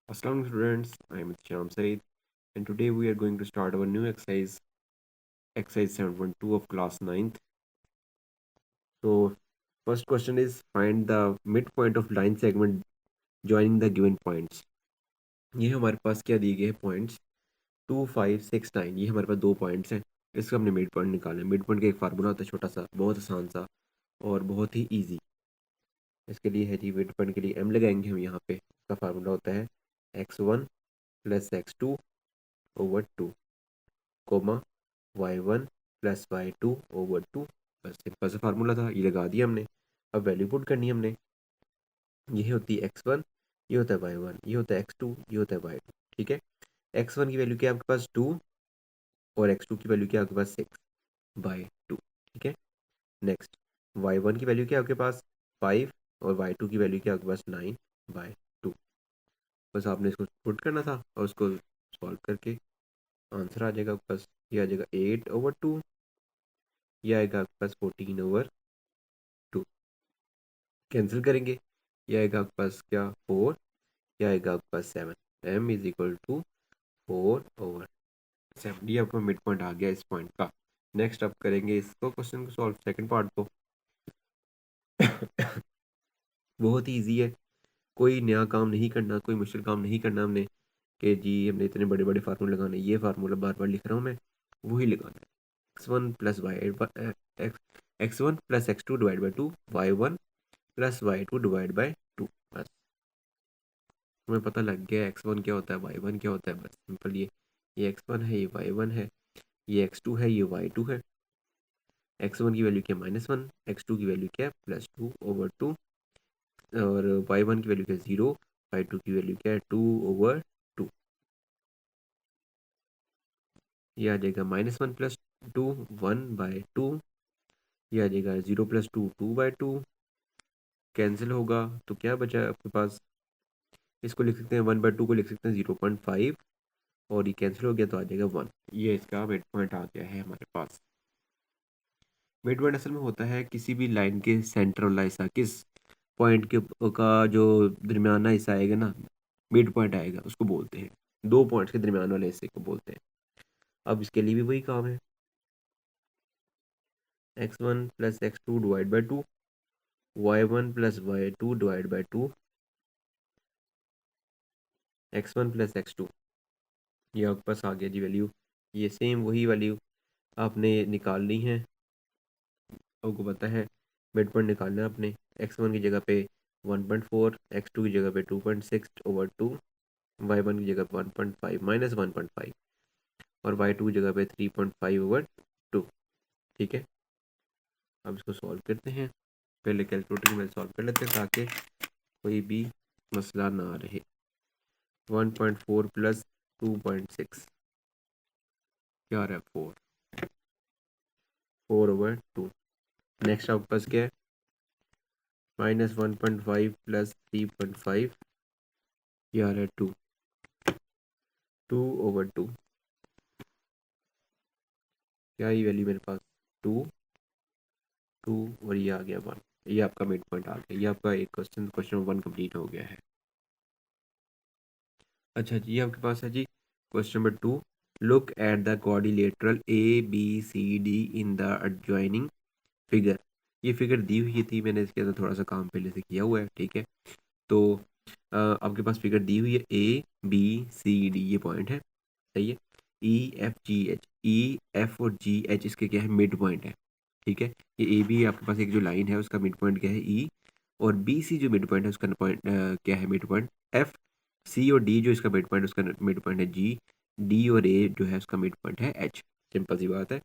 Assalamu students, I am Shyam Said and today we are going to start our new exercise 7.2 of class 9th. So first question is find the midpoint of line segment joining the given points. ये हमारे पास क्या दिए गए हैं points 2, 5, 6, 9। ये हमारे पास दो points हैं, इसका हमने मिड पॉइंट निकालना है। मिड पॉइंट का एक फार्मूला होता है छोटा सा, बहुत आसान सा और बहुत ही ईजी। इसके लिए है जी मिड पॉइंट के लिए m लगाएंगे हम यहाँ पे। इसका फार्मूला होता है x1 plus x2 over 2 comma y1 plus y2 over 2। बस सिंपल सा फार्मूला था, ये लगा दिया हमने। अब वैल्यू पुट करनी है हमने। ये होती है x1, ये होता है y1, ये होता है x2, ये होता है y2। ठीक है, x1 की वैल्यू क्या है आपके पास 2 और x2 की वैल्यू क्या है आपके पास 6/2। ठीक है, नेक्स्ट y1 की वैल्यू क्या है आपके पास 5 और y2 की वैल्यू क्या है आपके पास 9/2। बस आपने इसको पुट करना था और उसको सॉल्व करके आंसर आ जाएगा आपके पास। ये आ जाएगा 8/2, ये आएगा आपके पास 14/2। कैंसिल करेंगे, ये आएगा आपके पास क्या 4, ये आएगा आपके पास 7। m is equal to 4/7। ये आपका मिड पॉइंट आ गया इस पॉइंट का। नेक्स्ट आप करेंगे इसको क्वेश्चन को सॉल्व, सेकंड पार्ट को। बहुत ही ईजी है, कोई नया काम नहीं करना, कोई मुश्किल काम नहीं करना हमने कि जी हमने इतने बड़े बड़े फार्मूले लगाने। ये फार्मूला बार बार लिख रहा हूँ मैं, वही लगाना है। x1 plus Y x1 plus x2 divide by 2, y1 plus y2 divide by 2। बस हमें पता लग गया x1 क्या होता है, y1 क्या होता है। बस सिंपल, ये x1 है, ये y1 है, ये x2 है, ये y2 है। x1 की वैल्यू क्या -1, x2 की वैल्यू क्या है +2/2 और y1 की वैल्यू क्या है 0, y2 की वैल्यू क्या है 2/2। ये आ जाएगा -1 प्लस 2 1/2। ये आ जाएगा 0 प्लस 2 2/2। कैंसिल होगा तो क्या बचा आपके पास, इसको लिख सकते हैं 1/2 को लिख सकते हैं 0.5 और ये कैंसिल हो गया तो आ जाएगा 1। ये इसका मिड पॉइंट आ गया है हमारे पास। मिड पॉइंट असल में होता है किसी भी लाइन के सेंटर वाला हिस्सा, किस पॉइंट के का जो दरमियाना हिस्सा आएगा ना, मिड पॉइंट आएगा, उसको बोलते हैं। दो पॉइंट्स के दरमियान वाले हिस्से को बोलते हैं। अब इसके लिए भी वही काम है, x1 plus x2 divide by 2, y1 plus y2 divide by 2, x1 plus x2। ये आपके पास आ गया जी वैल्यू। ये सेम वही वैल्यू आपने निकालनी है। आपको पता है मिड पॉइंट निकालना है आपने। x1 की जगह पे 1.4, x2 की जगह पे 2.6/2, y1 की जगह पे 1.5 -1.5 और y2 की जगह पे 3.5/2। ठीक है, अब इसको सॉल्व करते हैं। पहले कैलकुलेटर में सॉल्व कर लेते हैं ताकि कोई भी मसला ना रहे। 1.4 प्लस 2.6 क्या आ रहा है 4/2। नेक्स्ट आपके पास क्या है -1.5 प्लस 3.5, ये आ रहा है 2/2। क्या ये वैल्यू मेरे पास 2 2 और ये आ गया 1। ये आपका मिड पॉइंट आ गया। ये आपका एक क्वेश्चन 1 कंप्लीट हो गया है। अच्छा जी, आपके पास है जी question number 2। Look at the quadrilateral ABCD in the adjoining figure. ये फिगर दी हुई थी, मैंने इसके अंदर थोड़ा सा काम पहले से किया हुआ है। ठीक है, तो आपके पास फिगर दी हुई है ABCD, ये पॉइंट है, सही है। EFGH, EF और GH इसके क्या है मिड पॉइंट है। ठीक है, ये AB आपके पास एक जो लाइन है उसका मिड पॉइंट क्या है E, और BC जो मिड पॉइंट है उसका पॉइंट क्या है मिड पॉइंट F। C और D जो इसका मिड पॉइंट उसका मिड पॉइंट है G। D और A जो है उसका मिड पॉइंट है H। सिंपल सी बात है।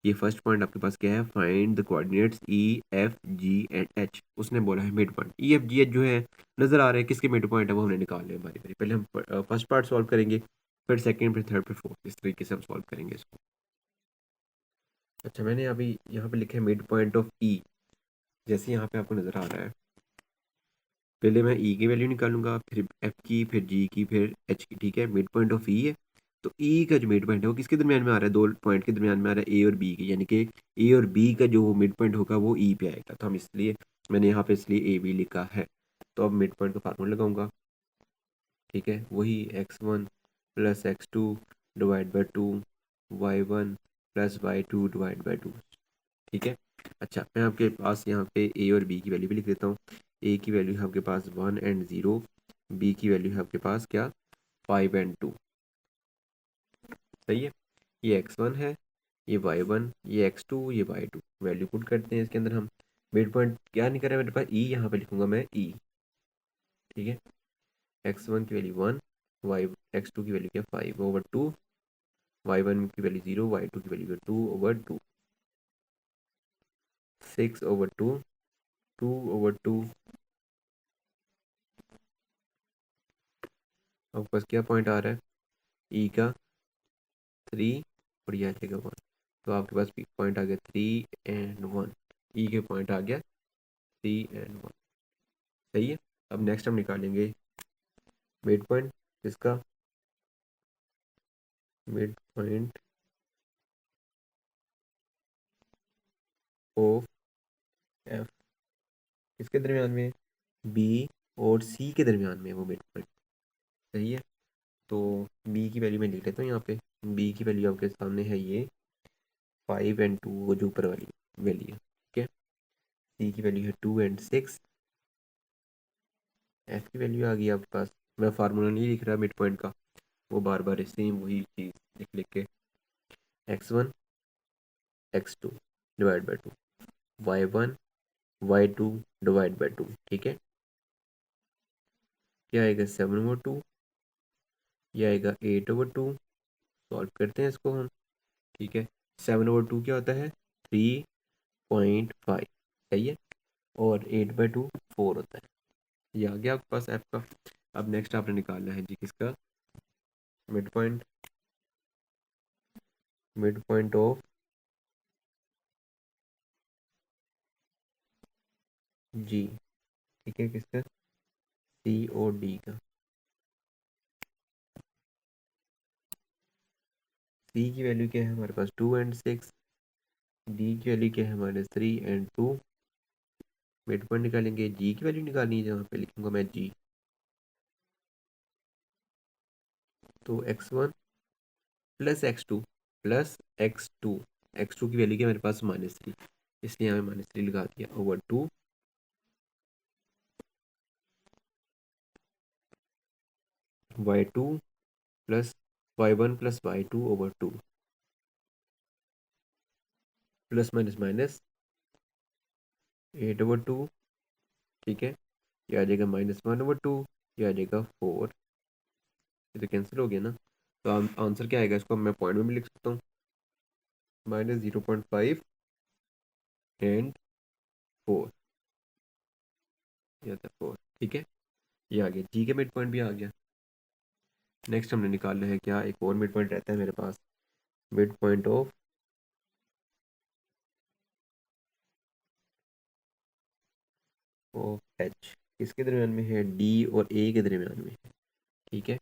ये फर्स्ट पॉइंट आपके पास क्या है, फाइंड द कोऑर्डिनेट्स EFGH। उसने बोला है मिड पॉइंट EFGH जो है नजर आ रहा है किसके मिड पॉइंट है, वो हमने निकाल लिया बारी बारी। पहले हम फर्स्ट पार्ट सॉल्व करेंगे, फिर सेकंड, फिर थर्ड, फिर फोर्थ, इस तरीके से हम सॉल्व करेंगे इसको। अच्छा, मैंने अभी यहाँ पे लिखा है मिड पॉइंट ऑफ E, जैसे यहाँ पे आपको नजर आ रहा है। पहले मैं E की वैल्यू निकालूंगा, फिर F की, फिर G की, फिर H की। ठीक है, मिड पॉइंट ऑफ E है। तो E का जो मिड पॉइंट है वो किसके दरमियान में आ रहा है, दो पॉइंट के दरमियान में आ रहा है A और B के, यानी कि A और B का जो मिड पॉइंट होगा वो E पे आएगा। तो हम इसलिए मैंने यहाँ पे इसलिए AB लिखा है। तो अब मिड पॉइंट का फार्मूला लगाऊंगा। ठीक है, वही x1 plus x2 divide by 2, y1 plus y2 divide by 2। ठीक है। अच्छा, मैं आपके पास यहाँ पे a और b की वैल्यू भी लिख देता हूँ। a की वैल्यू है आपके पास 1 एंड 0, b की वैल्यू है आपके पास क्या 5 एंड 2। सही है। ये x1 है, ये y1, ये x2, ये y2। वैल्यू पुट करते हैं इसके अंदर हम। मिड पॉइंट क्या नहीं कर रहा है मेरे पास, e यहाँ पे लिखूंगा मैं e। ठीक है, x1 की वैल्यू 1, y x2 की वैल्यू क्या 5/2, y1 की वैल्यू 0, y2 की वैल्यू 2/2, 6/2, 2/2। आपके पास क्या पॉइंट आ रहा है, e का 3 और यह आ जाएगा 1। तो आपके पास पॉइंट आ गया 3 एंड 1। ई के पॉइंट आ गया 3 एंड 1। सही है। अब नेक्स्ट हम निकालेंगे मिड पॉइंट। इसका मिड पॉइंट ऑफ एफ किसके दरमियान में, बी और सी के दरमियान में वो मिड पॉइंट। सही है। तो बी की वैल्यू मैं लिख लेता हूँ यहाँ पे। बी की वैल्यू आपके सामने है ये 5 एंड 2, वो जो ऊपर वाली वैल्यू है। ठीक है। सी की वैल्यू है 2 एंड 6। एफ की वैल्यू आ गई आपके पास। मैं फार्मूला नहीं लिख रहा मिड पॉइंट का, वो बार बार सेम वही चीज़ लिख लिख के। x1 x2 divide by 2, y1 y2 divide by 2। ठीक है। क्या आएगा 7/2, ये आएगा 8/2। सॉल्व करते हैं इसको हम। ठीक है। 7/2 क्या होता है, 3.5। सही है। और 8/2 4 होता है। ये आ गया आपके पास एफ का। अब नेक्स्ट आपने निकालना है जी किसका, mid point. Mid point of जी। ठीक है, किसका, सी और डी का। सी की वैल्यू क्या है हमारे पास 2 एंड 6, डी की वैल्यू क्या है हमारे 3 एंड 2। मिड पॉइंट निकालेंगे, जी की वैल्यू निकालनी है, जहाँ पे लिखूंगा मैं जी। तो x1 plus x2 plus x2 की वैल्यू क्या मेरे पास -3, इसलिए हमें -3 लगा दिया over 2। y2 plus y1 plus y2 over 2, plus minus minus 8/2। ठीक है। ये आ जाएगा -1/2, ये आ जाएगा 4। ये तो कैंसिल हो गया ना। तो आंसर क्या आएगा, इसको मैं पॉइंट में भी लिख सकता हूँ, -0.5 एंड 4। ये था 4। ठीक है। ये आ गया, जी के मिड पॉइंट भी आ गया। नेक्स्ट हमने निकालना है क्या, एक और मिड पॉइंट रहता है मेरे पास, मिड पॉइंट ऑफ एच। किसके दरमियान में है, डी और ए के दरमियान में है। ठीक है।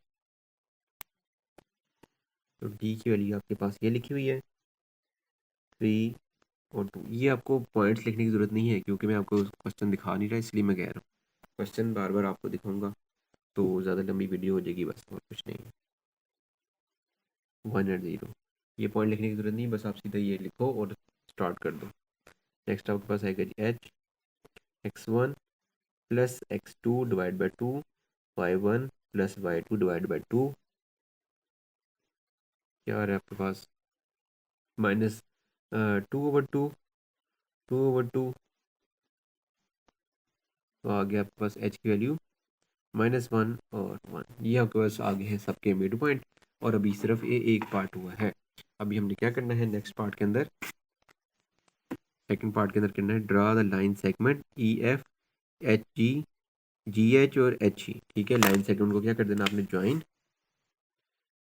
तो डी की वैल्यू आपके पास ये लिखी हुई है 3 और 2। ये आपको पॉइंट्स लिखने की ज़रूरत नहीं है, क्योंकि मैं आपको क्वेश्चन दिखा नहीं रहा, इसलिए मैं कह रहा हूँ। क्वेश्चन बार बार आपको दिखाऊंगा तो ज़्यादा लंबी वीडियो हो जाएगी, बस और कुछ नहीं है। 1 और 0, ये पॉइंट लिखने की ज़रूरत नहीं, बस आप सीधा ये लिखो और स्टार्ट कर दो। नेक्स्ट आपके पास आएगा जी H, x1 plus x2 divide by 2, y1 plus y2 divide by 2। क्या आ रहा है आपके पास, माइनस 2/2, 2/2। तो आ गया आपके पास h की वैल्यू -1 और 1। ये आपके पास आगे है सबके मिड पॉइंट, और अभी सिर्फ ये एक पार्ट हुआ है। अभी हमने क्या करना है नेक्स्ट पार्ट के अंदर, सेकंड पार्ट के अंदर करना है, draw the line segment E F H G, ji H और एच ई। ठीक है, लाइन सेगमेंट को क्या कर देना आपने, ज्वाइन,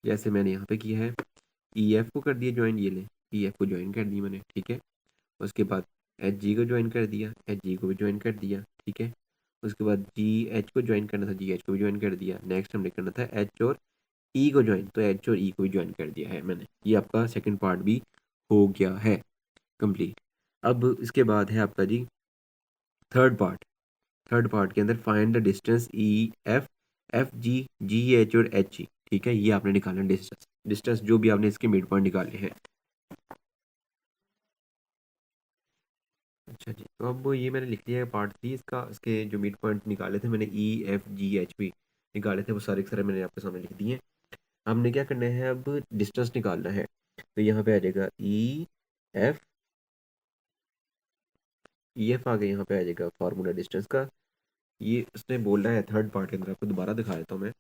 जैसे मैंने यहाँ पे किया है। ई एफ को कर दिया ज्वाइन, ये ले, ई एफ को ज्वाइन कर दी मैंने। ठीक है। उसके बाद एच जी को ज्वाइन कर दिया, एच जी को भी ज्वाइन कर दिया। ठीक है। उसके बाद जी एच को ज्वाइन करना था, जी एच को भी ज्वाइन कर दिया। नेक्स्ट हमने करना था एच और ई को ज्वाइन, तो एच और ई को भी ज्वाइन कर दिया है मैंने। ये आपका सेकंड पार्ट भी हो गया है कंप्लीट। अब इसके बाद है आपका जी थर्ड पार्ट। थर्ड पार्ट के अंदर find the distance E F FG, GH और HE, ठीक है, ये आपने निकालना डिस्टेंस, डिस्टेंस जो भी आपने इसके मिड पॉइंट निकाले हैं। अच्छा जी, तो अब ये मैंने लिख लिया है पार्ट 3 इसका, इसके जो मिड पॉइंट निकाले थे मैंने EFGHP निकाले थे, वो सारे के सारे मैंने आपके सामने लिख दिए। हमने क्या करना है, अब डिस्टेंस निकालना है। तो यहाँ पे आ जाएगा EF आ गया, यहाँ पे आ जाएगा फार्मूला डिस्टेंस का। ये उसने बोला है थर्ड पार्ट के अंदर, आपको दोबारा दिखा देता हूँ मैं।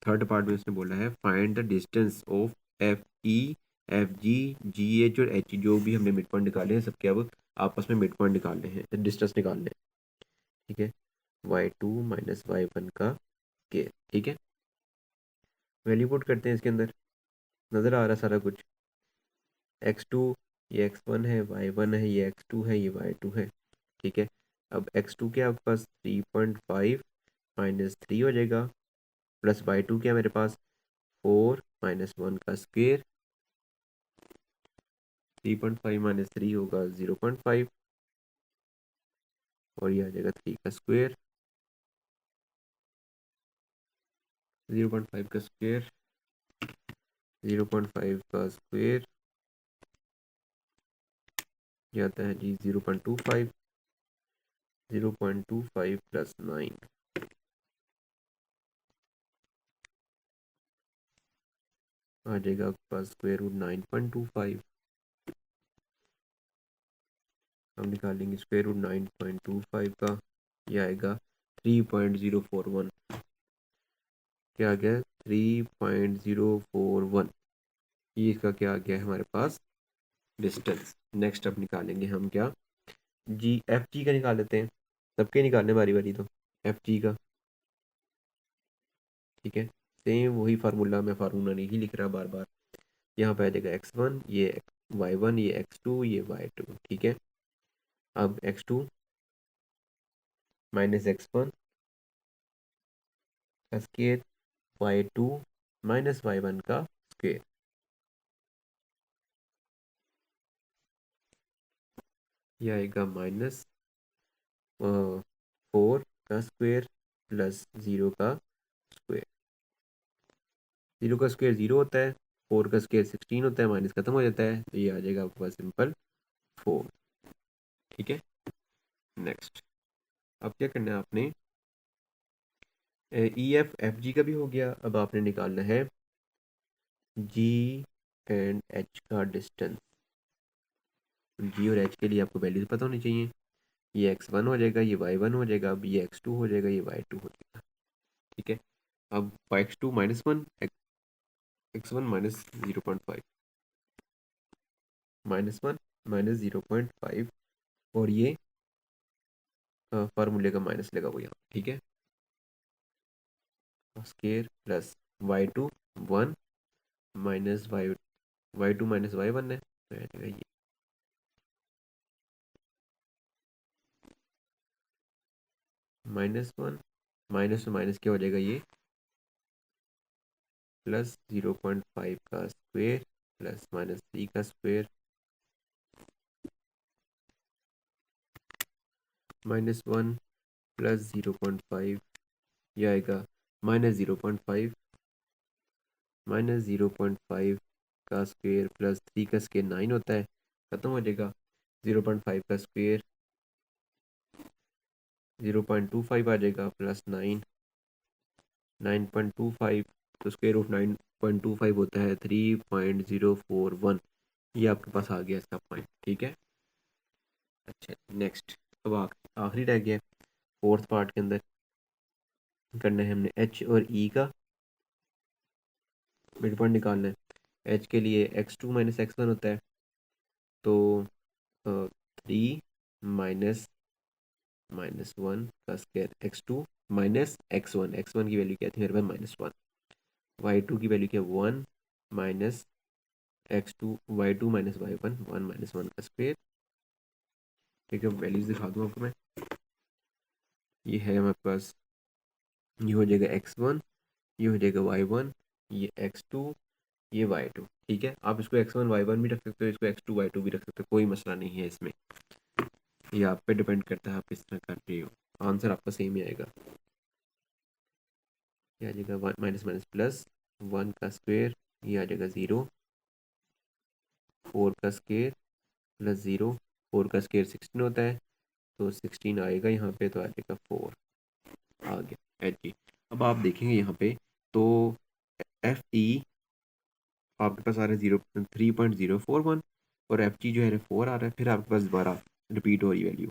थर्ड पार्ट में उसने बोला है find the distance of FE, FG, GH और HE, जो भी हमने मिड पॉइंट निकाले हैं सबके अब आपस में मिड पॉइंट निकालने हैं, डिस्टेंस निकालने हैं, ठीक है। y2 माइनस y1 का के, ठीक है। वैल्यू पुट करते हैं इसके अंदर, नज़र आ रहा है सारा कुछ। x2 ये x1 है, y1 है, ये x2 है, ये y2 है, ठीक है। अब x2 क्या आपके पास 3.5 माइनस 3 हो जाएगा, प्लस y2 क्या मेरे पास 4 माइनस 1 का स्क्वेयर, 3.5 माइनस 3 होगा 0.5, और ये आ जाएगा 3 का स्क्वेयर, 0.5 का स्क्वेयर, 0.5 का स्क्वेयर, ये आता है जी 0.25, 0.25 प्लस 9 आ जाएगा आपके पास स्क्वेयर रूट 9.25। हम निकालेंगे स्क्वेयर रूट 9.25 का, ये आएगा 3.041, क्या आ गया 3.041, ये इसका क्या आ गया है हमारे पास डिस्टेंस। नेक्स्ट अब निकालेंगे हम क्या, FG का निकाल लेते हैं, सबके निकालने बारी बारी, तो FG का, ठीक है। सेम वही फार्मूला, मैं फार्मूला नहीं लिख रहा बार बार। यहाँ पे आ जाएगा x1, ये y1, ये x2, ये y2, ठीक है। अब x2 माइनस x1 का स्क्वायर, y2 माइनस y1 का स्क्वायर, ये आएगा माइनस 4 का स्क्वायर प्लस 0 का स्क्वायर। 0 का स्क्वायर 0 होता है, 4 का स्क्वायर 16 होता है, माइनस खत्म हो जाता है, तो ये आ जाएगा आपके पास सिंपल 4, ठीक है। नेक्स्ट अब क्या करना है आपने, EFFG का भी हो गया, अब आपने निकालना है G&H का डिस्टेंस। G और H के लिए आपको वैल्यूज पता होनी चाहिए, ये x1 हो जाएगा, ये y1 हो जाएगा, अब ये x2 हो जाएगा, ये y2 हो जाएगा, ठीक है। अब x2 minus 1, x1 minus 0.5, -1 minus 0.5, और ये फार्मूले का माइनस लगा हुआ यहाँ, ठीक है। Square plus y2 1 minus y2 minus y1 है, तो ये -1 माइनस तो माइनस क्या हो जाएगा, ये प्लस 0.5 का स्क्वेयर प्लस -3 का स्क्वेयर, -1 प्लस 0.5, ये आएगा -0.5 -0.5 का स्क्वेयर प्लस 3 का स्क्वेयर 9 होता है, खत्म हो जाएगा। 0.5 का स्क्वेयर 0.25 आ जाएगा, प्लस 9 9.25, तो स्क्वेयर रूट 9.25 होता है 3.041, ये आपके पास आ गया इसका पॉइंट, ठीक है। अच्छा नेक्स्ट, अब आखिरी रह गया फोर्थ पार्ट के अंदर, करना है हमने H और E का मिड पॉइंट निकालना है। H के लिए x2 माइनस x1 होता है, तो 3 माइनस -1 का square, x2 minus x1, x1 की वैल्यू क्या थी मेरे पास -1, y2 की वैल्यू क्या 1 minus x2, y2 minus y1, 1 minus 1 का स्क्वायर, ठीक है। वैल्यूज दिखा दूँ आपको मैं, ये है हमारे पास, ये हो जाएगा x1, ये हो जाएगा y1, ये x2, ये y2, ठीक है। आप इसको x1 y1 भी रख सकते हो, इसको x2 y2 भी रख सकते हो, कोई मसला नहीं है इसमें, ये आप पे डिपेंड करता है आप किस तरह कर रहे हो, आंसर आपका सेम ही आएगा। ये आ जाएगा माइनस माइनस प्लस, 1 का स्क्वायर, ये आ जाएगा 0, 4 का स्क्वायर प्लस 0, 4 का स्क्वायर 16 होता है, तो 16 आएगा यहाँ पे, तो आ जाएगा 4, आ गया एच जी। अब आप देखेंगे यहाँ पे, तो एफ ई आपके पास आ रहा है 3.041, और एफ जी जो है 4 आ रहा है, फिर आपके पास दोबारा रिपीट हो रही वैल्यू,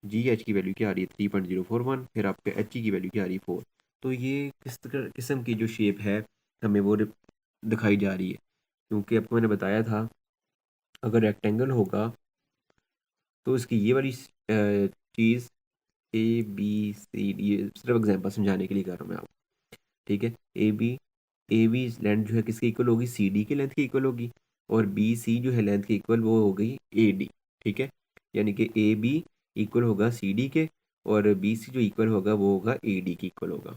जी एच की वैल्यू क्या आ रही है 3.041, फिर आपके एच जी की वैल्यू क्या आ रही है 4। तो ये किस किस्म की जो शेप है हमें वो दिखाई जा रही है, क्योंकि आपको मैंने बताया था अगर रेक्टेंगल होगा तो इसकी ये वाली चीज़ ए बी सी डी, ये सिर्फ एग्जांपल समझाने के लिए कर रहा हूँ मैं आपको, ठीक है। ए बी लेंथ जो है किसकी इक्वल होगी, सी डी की लेंथ की इक्वल होगी, और बी सी जो है लेंथ की इक्वल वो हो गई ए डी, ठीक है। यानी कि ए बी इक्वल होगा सी डी के, और बी सी जो इक्वल होगा वो होगा ए डी की इक्वल होगा,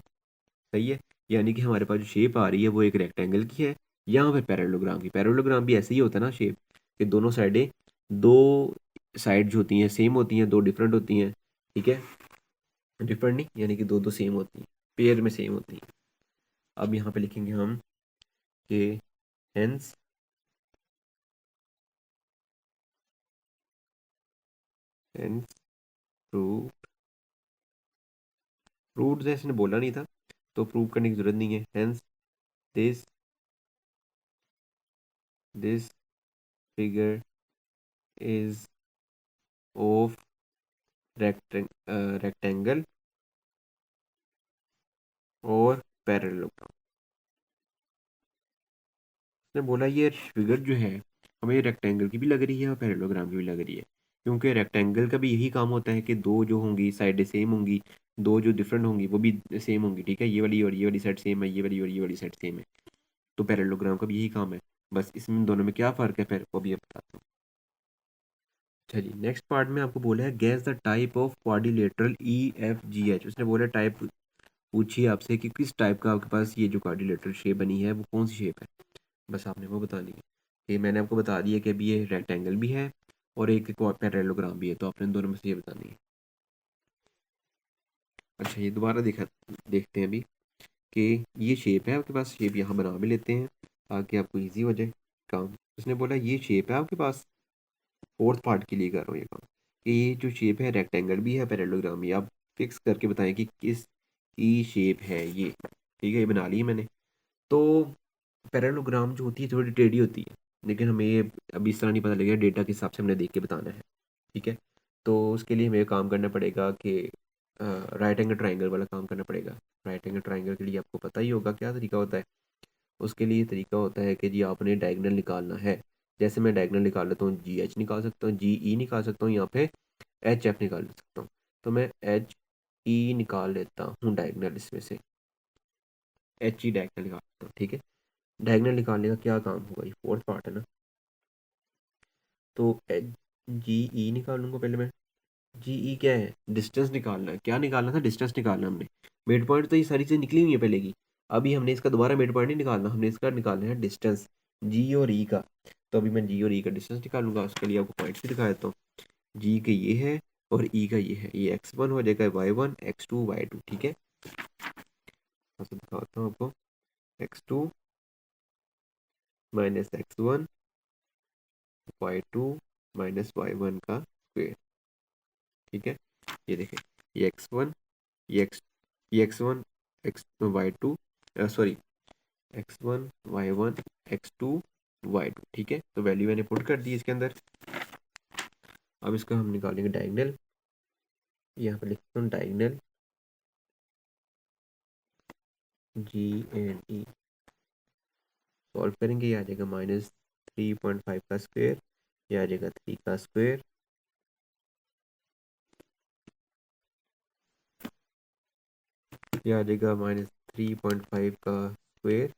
सही है। यानी कि हमारे पास जो शेप आ रही है वो एक रेक्टेंगल की है, या फिर पैरेललोग्राम की। पैरेललोग्राम भी ऐसे ही होता है ना शेप, कि दोनों साइडें, दो साइड जो होती हैं सेम होती हैं, दो डिफरेंट होती हैं, ठीक है। डिफरेंट नहीं, यानी कि दो दो सेम होती हैं, पेयर में सेम होती हैं। अब यहाँ पे लिखेंगे हम कि हेंस हेंस प्रूव, प्रूव जैसे ने बोला नहीं था तो प्रूव करने की जरूरत नहीं है। Hence this this figure is of rectangle और पैरेललोग्राम। उसने बोला ये फिगर जो है हमें रेक्टेंगल की भी लग रही है और पैरेललोग्राम की भी लग रही है, क्योंकि रेक्टेंगल का भी यही काम होता है कि दो जो होंगी साइडें सेम होंगी, दो जो डिफरेंट होंगी वो भी सेम होंगी, ठीक है। ये वाली और ये वाली साइड सेम है, ये वाली और ये वाली साइड सेम है, तो पैरेललोग्राम का भी यही काम है। बस इसमें दोनों में क्या फ़र्क है फिर वो भी अब बताता हूँ। चलिए नेक्स्ट पार्ट में आपको बोला है gas the type of quadrilateral E F G H. उसने बोला टाइप पूछिए आपसे कि किस टाइप का आपके पास ये जो क्वाड्रिलेटरल शेप बनी है वो कौन सी शेप है, बस आपने वो बतानी है। ये मैंने आपको बता दिया कि अभी ये रेक्टेंगल भी है और एक पैरेललोग्राम भी है, तो आपने दोनों में से ये बतानी है। अच्छा ये दोबारा देखते हैं अभी कि ये शेप है आपके पास, शेप यहाँ बना भी लेते हैं ताकि आपको ईजी हो जाए काम। उसने बोला ये शेप है आपके पास, फोर्थ पार्ट के लिए कर रहा हूँ ये काम, कि ये जो शेप है रेक्टेंगल भी है पैरेललोग्राम भी। आप फिक्स करके बताएं कि किस की शेप है ये, ठीक है। ये बना ली मैंने। तो पैरेललोग्राम जो होती है थोड़ी टेढ़ी होती है, लेकिन हमें ये अभी इस तरह नहीं पता लगेगा, डेटा के हिसाब से हमने देख के बताना है, ठीक है। तो उसके लिए हमें काम करना पड़ेगा कि राइट एंगल ट्राइंगल वाला काम करना पड़ेगा। राइट एंगल ट्राइंगल के लिए आपको पता ही होगा क्या तरीका होता है। उसके लिए तरीका होता है कि जी आपने डायगोनल निकालना है। जैसे मैं डायगोनल निकाल लेता हूँ, जी एच निकाल सकता हूँ, जी ई निकाल सकता हूँ, यहाँ पे एच एफ निकाल सकता हूँ। तो मैं एच ई निकाल लेता हूँ डायगोनल, इसमें से एच ई डायगोनल निकाल लेता हूँ, ठीक है। डायगोनल निकालने का क्या काम होगा, ये फोर्थ पार्ट है ना। तो जी ई निकालूंगा पहले मैं। जी ई क्या है, डिस्टेंस निकालना है। क्या निकालना था, डिस्टेंस निकालना है हमने। मिड पॉइंट तो ये सारी चीज़ निकली हुई है पहले की, अभी हमने इसका दोबारा मिड पॉइंट नहीं निकालना, हमने इसका निकालना है डिस्टेंस जी और ई का। तो अभी मैं जी और ई का डिस्टेंस निकालूंगा, उसके लिए आपको पॉइंट्स भी दिखा देता हूँ। जी का ये है और ई का ये है, ये x1 हो जाएगा, y1 x2 y2, ठीक है। दिखाता हूँ आपको, x2 minus x1 y2 minus y1 का स्क्वेयर, ठीक है। ये देखें, ये x1, ये x, ये x1 x y2, sorry x1 y1 x2 y2, ठीक है। तो वैल्यू मैंने पुट कर दी इसके अंदर। अब इसका हम निकालेंगे डायगोनल। यहाँ पर लिखता हूँ diagonal G and E, solve करेंगे, ये आ जाएगा -3.5 का स्क्वायर, ये आ जाएगा 3 का स्क्वायर, ये आ जाएगा -3.5 का स्क्वायर,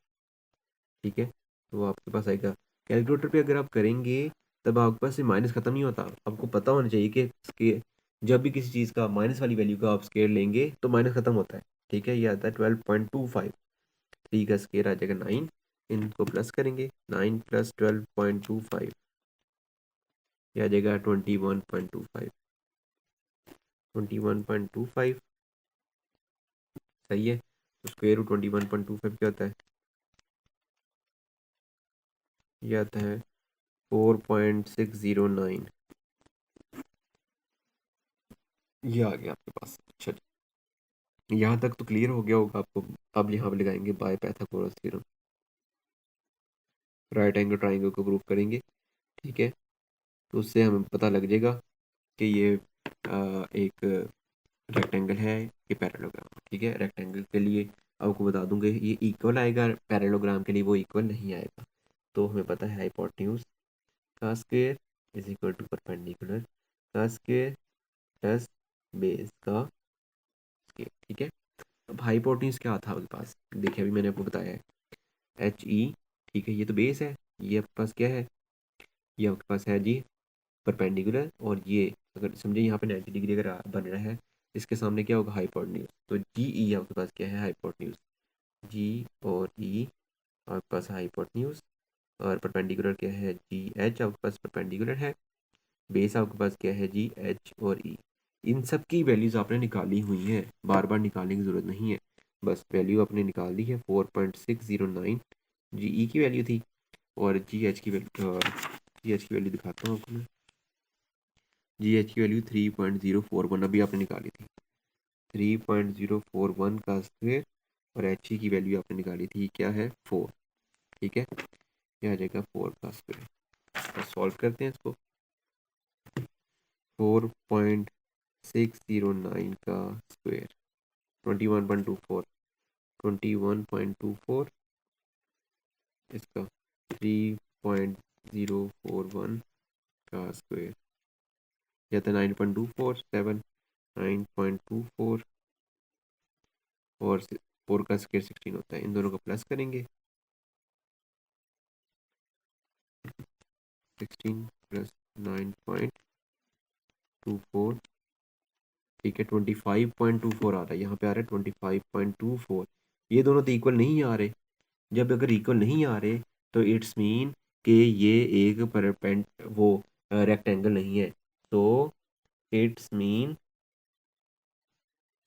ठीक है। तो आपके पास आएगा, कैलकुलेटर पे अगर आप करेंगे तब आपके पास ये माइनस ख़त्म नहीं होता। आपको पता होना चाहिए कि जब भी किसी चीज़ का माइनस वाली वैल्यू का आप स्केयर लेंगे तो माइनस ख़त्म होता है, ठीक है। ये आता है 12.25, 3 का स्केयर आ जाएगा 9, इनको प्लस करेंगे, 9 + 12.25, ये आ जाएगा 21.25, 21.25, सही है। तो स्क्वायर रूट 21.25 क्या होता है? ये आता है 4.609। ये आ गया आपके पास। अच्छा, यहाँ तक तो क्लियर हो गया होगा आपको। अब यहाँ पे लगाएंगे by Pythagoras theorem, right angle triangle को प्रूव करेंगे। ठीक है, तो उससे हमें पता लग जाएगा कि ये एक रेक्टेंगल है, ये पैरेललोग्राम। ठीक है, रेक्टेंगल के लिए आपको बता दूंगा ये इक्वल आएगा, पैरेललोग्राम के लिए वो इक्वल नहीं आएगा। तो हमें पता है हाइपोटेन्यूज का square is equal to perpendicular का स्क्वायर प्लस बेस का स्क्वायर। ठीक है, अब हाइपोटेन्यूज क्या था आपके पास? देखिए अभी मैंने आपको बताया है एच ई। ठीक है, ये तो बेस है। ये आपके पास क्या है? ये आपके पास है जी परपेंडिकुलर, और ये अगर समझे यहाँ पे 90 डिग्री अगर बन रहा है, इसके सामने क्या होगा? हाइपोटेन्यूज। तो जी ई आपके पास क्या है? हाइपोटेन्यूज। जी और ई आपके पास हाइपोटेन्यूज, और परपेंडिकुलर क्या है? जी एच आपके पास परपेंडिकुलर है। बेस आपके पास क्या है? जी एच और ई। इन सब की वैल्यूज आपने निकाली हुई हैं, बार बार निकालने की ज़रूरत नहीं है, बस वैल्यू आपने निकाल दी है। 4.609 जी ई की वैल्यू थी, और जी एच की वैल्यू, जी एच की वैल्यू दिखाता हूँ आपको मैं। जी एच की वैल्यू 3.041 अभी आपने निकाली थी। 3.041 का स्क्वायर, और एच ई की वैल्यू आपने निकाली थी क्या है? 4। ठीक है, यह आ जाएगा 4 का स्क्वायर। तो सॉल्व करते हैं इसको। 4.609 का स्क्वायर 21.24, 21.24 इसका 3.041 का स्क्वायर, या तो 9.247, 9.24, और 4 का स्क्वायर 16 होता है। इन दोनों को प्लस करेंगे, 16 प्लस 9.24, ठीक है 25.24 आ रहा है। यहाँ पे आ रहा है 25.24। ये दोनों तो इक्वल नहीं आ रहे। जब अगर इक्वल नहीं आ रहे तो इट्स मीन कि ये एक परपेंड वो रेक्टेंगल नहीं है। तो it's mean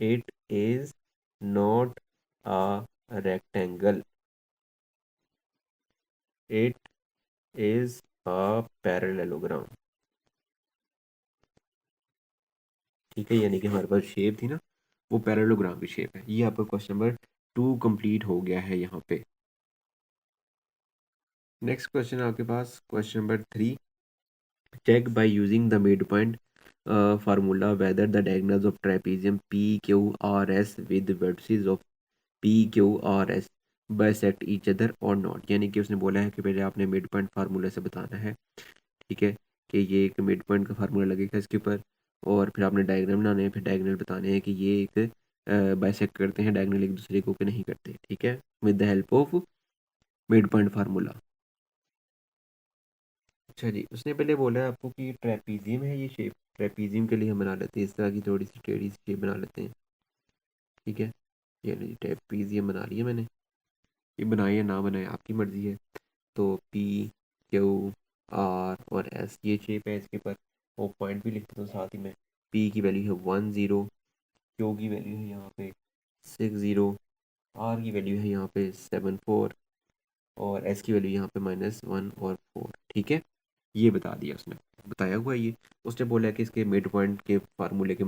it is not a rectangle, it is a parallelogram. ठीक है, यानी कि हमारे पास शेप थी ना, वो पैरेललोग्राम की शेप है। ये आपका क्वेश्चन नंबर 2 कंप्लीट हो गया है यहाँ पे। नेक्स्ट क्वेश्चन आपके पास question number 3। Check by using the mid point formula whether the diagonals of trapezium P Q R S with vertices of P Q R S bisect each other और not. यानी कि उसने बोला है कि पहले आपने मिड पॉइंट फार्मूला से बताना है। ठीक है, कि ये एक मिड पॉइंट का फार्मूला लगेगा इसके ऊपर, और फिर आपने डायग्राम बनाने हैं, फिर डायग्राम बताने हैं कि ये एक बाइसेक्ट करते हैं डायगोनल एक दूसरे को कि नहीं करते। ठीक है, with the help of mid point formula. अच्छा जी, उसने पहले बोला है आपको कि ट्रेपीजियम है ये शेप। ट्रेपीजियम के लिए हम बना लेते हैं इस तरह की थोड़ी सी टेढ़ी सी शेप बना लेते हैं। ठीक है, ये लीजिए ट्रेपीजियम बना लिया मैंने। ये बनाए या ना बनाए आपकी मर्ज़ी है। तो पी क्यू आर और एस ये शेप है इसके ऊपर। वो पॉइंट भी लिख देता हूँ साथ ही में। पी की वैल्यू है 10, क्यू की वैल्यू है यहाँ पे 60, आर की वैल्यू है यहाँ पे 74, और एस की वैल्यू यहाँ पे -1 और 4। ठीक है, ये बता दिया उसने, बताया हुआ है ये। उसने बोला है कि इसके मिड पॉइंट के फार्मूले के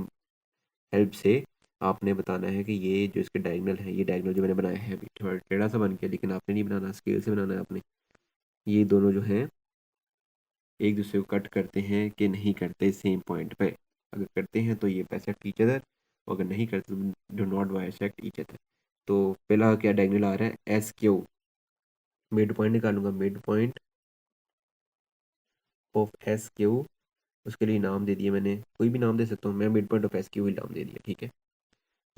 हेल्प से आपने बताना है कि ये जो इसके डायगोनल है, ये डायगोनल जो मैंने बनाया है अभी थोड़ा टेढ़ा सा बन गया, लेकिन आपने नहीं बनाना, स्केल से बनाना है आपने। ये दोनों जो हैं एक दूसरे को कट करते हैं कि नहीं करते सेम पॉइंट पे। अगर करते हैं तो ये बाइसेक्ट ईच अदर, और अगर नहीं करते तो do not bisect each other. तो पहला क्या डायगोनल आ रहा है? S Q. मिड पॉइंट निकालूंगा, mid point of S Q. उसके लिए नाम दे दिया मैंने, कोई भी नाम दे सकता हूँ मैं, mid point of S Q ही नाम दे दिया। ठीक है,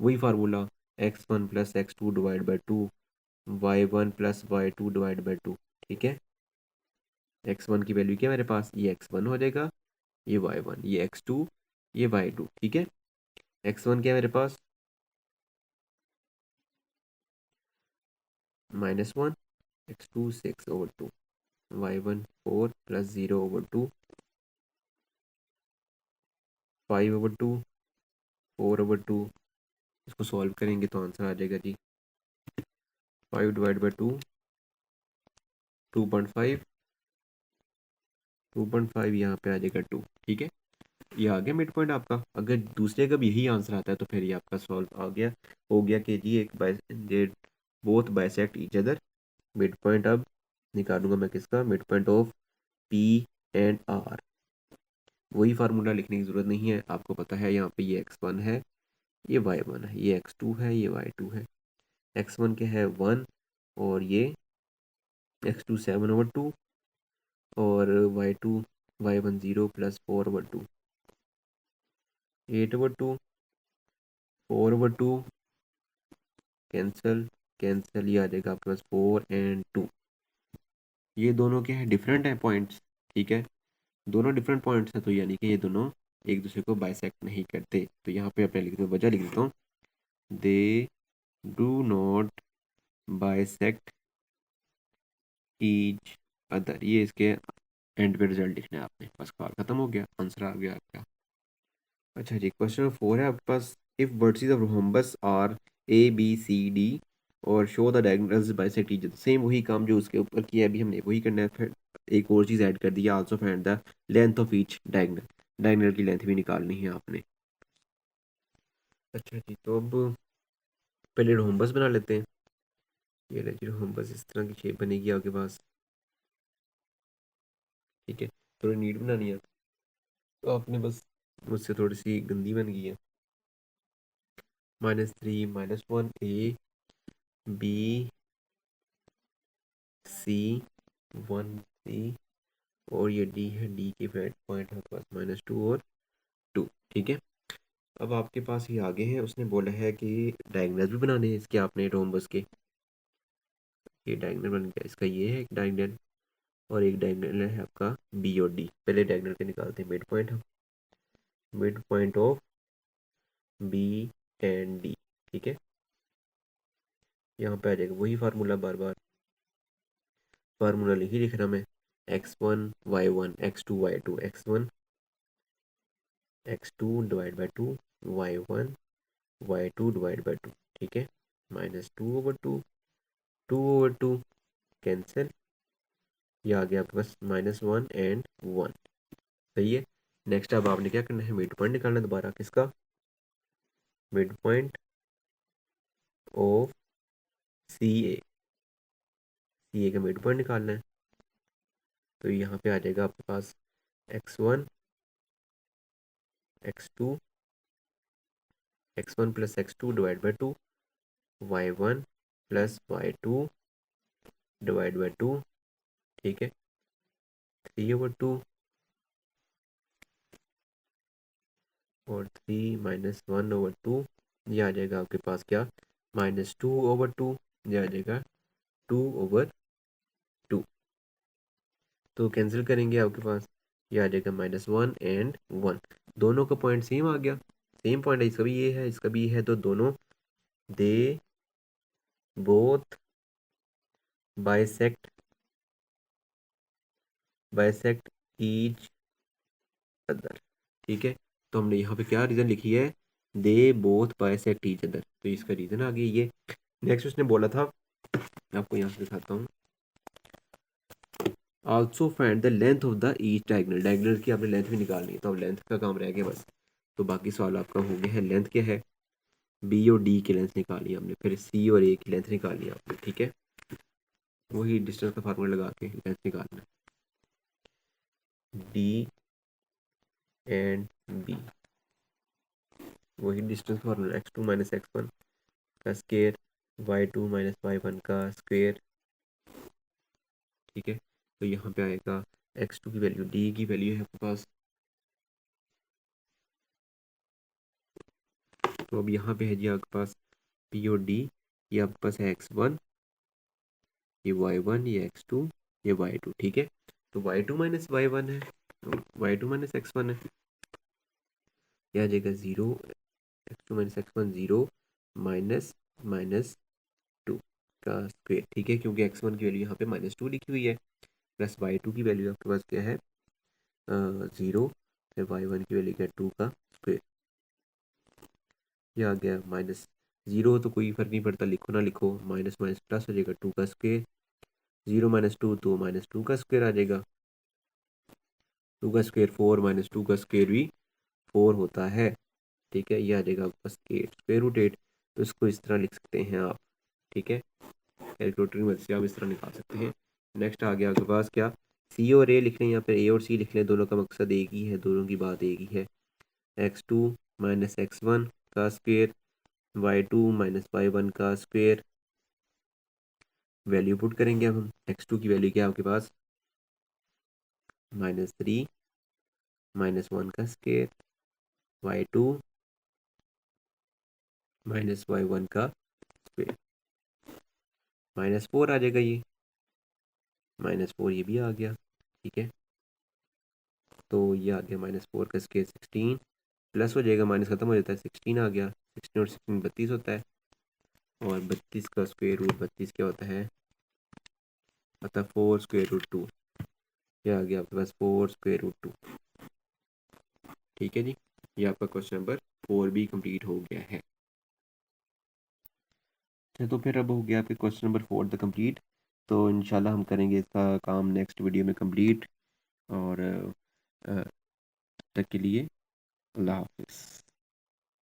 वही formula x1 + x2/2, y1 + y2/2। ठीक है, x1 की वैल्यू क्या है मेरे पास? ये x1 हो जाएगा, ये y1, ये x2, ये y2। ठीक है, x1 क्या है मेरे पास? -1, x2 6/2, y1 4 + 0/2, 5/2, 4/2। इसको सॉल्व करेंगे तो आंसर आ जाएगा जी 5 डिवाइड बाई 2 2.5 2.5 यहाँ पे आ जाएगा 2। ठीक है, ये आ गया मिड पॉइंट आपका। अगर दूसरे का भी यही आंसर आता है तो फिर ये आपका सॉल्व आ गया, हो गया कि जी एक they both bisect each other. Mid point अब निकालूंगा मैं किसका, mid point of P and R. वही फार्मूला लिखने की ज़रूरत नहीं है, आपको पता है यहाँ पे ये x1 है, ये y1 है, ये x2 है, ये y2 है। x1 क्या है 1, और ये x2 7/2, और y1 0 प्लस 4/2 8/2 4/2 कैंसल कैंसल, ये आ जाएगा आपके पास 4 एंड 2। ये दोनों क्या है, डिफरेंट है पॉइंट्स। ठीक है, दोनों डिफरेंट पॉइंट्स हैं, तो यानी कि ये दोनों एक दूसरे को बाइसेक्ट नहीं करते। तो यहाँ पे अपने लिखते वजह लिख देता हूँ, they do not bisect each other. ये इसके एंड पे रिजल्ट लिखना है आपने, बस सवाल खत्म हो गया, आंसर आ गया आपका। अच्छा जी, क्वेश्चन 4 है आपके पास, if vertices of rhombus are A B C D और show the diagonals bisect each other. Same वही काम जो उसके ऊपर किया है, अभी हमने वही करना है। फिर एक और चीज़ ऐड कर दी, also find the length of each diagonal. Diagonal की लेंथ भी निकालनी है आपने। अच्छा जी, तो अब पहले रोम्बस बना लेते हैं। ये जी रोम्बस इस तरह की शेप बनेगी आपके पास। ठीक है, थोड़ी नीट बनानी है, तो आपने बस मुझसे थोड़ी सी गंदी बन गई है। -3 -1 ए बी सी 1 सी, और ये डी है, डी के पॉइंट है पास -2 और 2। ठीक है, अब आपके पास ये आगे हैं, उसने बोला है कि डायगोनल भी बनाने हैं इसके आपने रोम्बस के। ये डायगोनल बन गया इसका, ये है एक डायगोनल, और एक डायगोनल है आपका बी और डी। पहले डायगोनल के निकालते हैं मिड पॉइंट हम, mid point of B and D. ठीक है, यहाँ पे आ जाएगा वही फार्मूला, बार बार फार्मूला ही लिख रहा मैं, x1 y1 x2 y2 x1 x2 divide by 2 y1 y2 divide by 2। ठीक है, -2/2 2/2 कैंसिल, ये आ गया आपके पास -1 एंड 1। सही है, नेक्स्ट अब आपने क्या करना है, मिड पॉइंट निकालना है दोबारा किसका, मिड पॉइंट ऑफ सी ए का मिड पॉइंट निकालना है। तो यहाँ पे आ जाएगा आपके पास x1 x2 x1 plus x2 divide by 2 y1 plus y2 divide by 2। ठीक है, 3/2 और 3 -1/2, ये आ जाएगा आपके पास क्या, -2/2, ये आ जाएगा 2/2। तो कैंसिल करेंगे आपके पास, ये आ जाएगा -1 एंड 1। दोनों का पॉइंट सेम आ गया, सेम पॉइंट है, इसका भी ये है, इसका भी ये है, तो दोनों दे बोथ बाइसेक्ट ईच अदर। ठीक है, तो हमने यहाँ पे क्या रीज़न लिखी है, दे बोथ बाइसेक्ट ईच अदर, तो इसका रीज़न आ गया ये। नेक्स्ट उसने बोला था, आपको यहाँ से दिखाता हूँ, also find the length of the each diagonal. Diagonal की आपने लेंथ भी निकालनी है, तो अब लेंथ का काम रह गया बस। तो बाकी सवाल आपका हो गया है, लेंथ क्या है, बी और डी की लेंथ निकाली हमने, फिर सी और ए की लेंथ निकाली आपने। ठीक है, वही डिस्टेंस का फार्मूला लगा के लेंथ निकालना, डी एंड बी, वही डिस्टेंस फार्मूला, x2 - x1 का स्क्वायर, y2 - y1 का स्क्वायर। ठीक है, तो यहाँ पे आएगा x2 की वैल्यू, डी की वैल्यू है आपके पास, तो अब यहाँ पे है जी आपके पास पी और डी, ये आपके पास है x1, ये y1, ये x2, ये y2। ठीक है, तो y2 - y1 है, तो y2 - x1 है, यह आ जाएगा 0, x2 - x1 0 माइनस -2 का स्क्वायर। ठीक है, क्योंकि x1 की वैल्यू यहाँ पे -2 लिखी हुई है, प्लस y2 की वैल्यू आपके पास क्या है 0, फिर y1 की वैल्यू क्या है 2 का स्क्वायर, ये आ गया ज़ीरो हो तो कोई फ़र्क नहीं पड़ता, लिखो ना लिखो, माइनस माइनस प्लस हो जाएगा, 2 का स्क्वायर। 0 - 2 तो -2 का स्क्वायर आ जाएगा। 2 का स्क्वायर 4, -2 का स्क्वायर भी 4 होता है। ठीक है, ये आ जाएगा आपके पास 8 स्क्वायर रूट 8। तो इसको इस तरह लिख सकते हैं आप। ठीक है, कैलकुलेटर की मदद से आप इस तरह निकाल सकते हैं। नेक्स्ट आ गया आपके पास क्या, सी और ए लिख लें, यहाँ पर ए और सी लिख लें, दोनों का मकसद एक ही है, दोनों की बात एक ही है। x2 - x1 का स्क्वायर, y2 - y1 का स्क्वायर। वैल्यू पुट करेंगे अब हम। x2 की वैल्यू क्या है आपके पास, -3 -1 का स्क्वायर, y2 -y1 का स्क्वायर, -4 आ जाएगा ये, -4 ये भी आ गया। ठीक है, तो ये आ गया -4 का स्क्वायर 16, प्लस हो जाएगा, माइनस खत्म हो जाता है, 16 आ गया। 16 और 16 32 होता है, और 32 का स्क्वायर रूट 32 क्या होता है, अतः 4 स्क्वायर रूट 2। क्या आ गया आपके पास, 4 स्क्वायर रूट 2। ठीक है जी, ये आपका क्वेश्चन नंबर 4 भी कंप्लीट हो गया है। अच्छा, तो फिर अब हो गया आपके क्वेश्चन नंबर 4 द कंप्लीट। तो इंशाल्लाह हम करेंगे इसका काम नेक्स्ट वीडियो में कंप्लीट। और तक के लिए अल्लाह हाफिज़।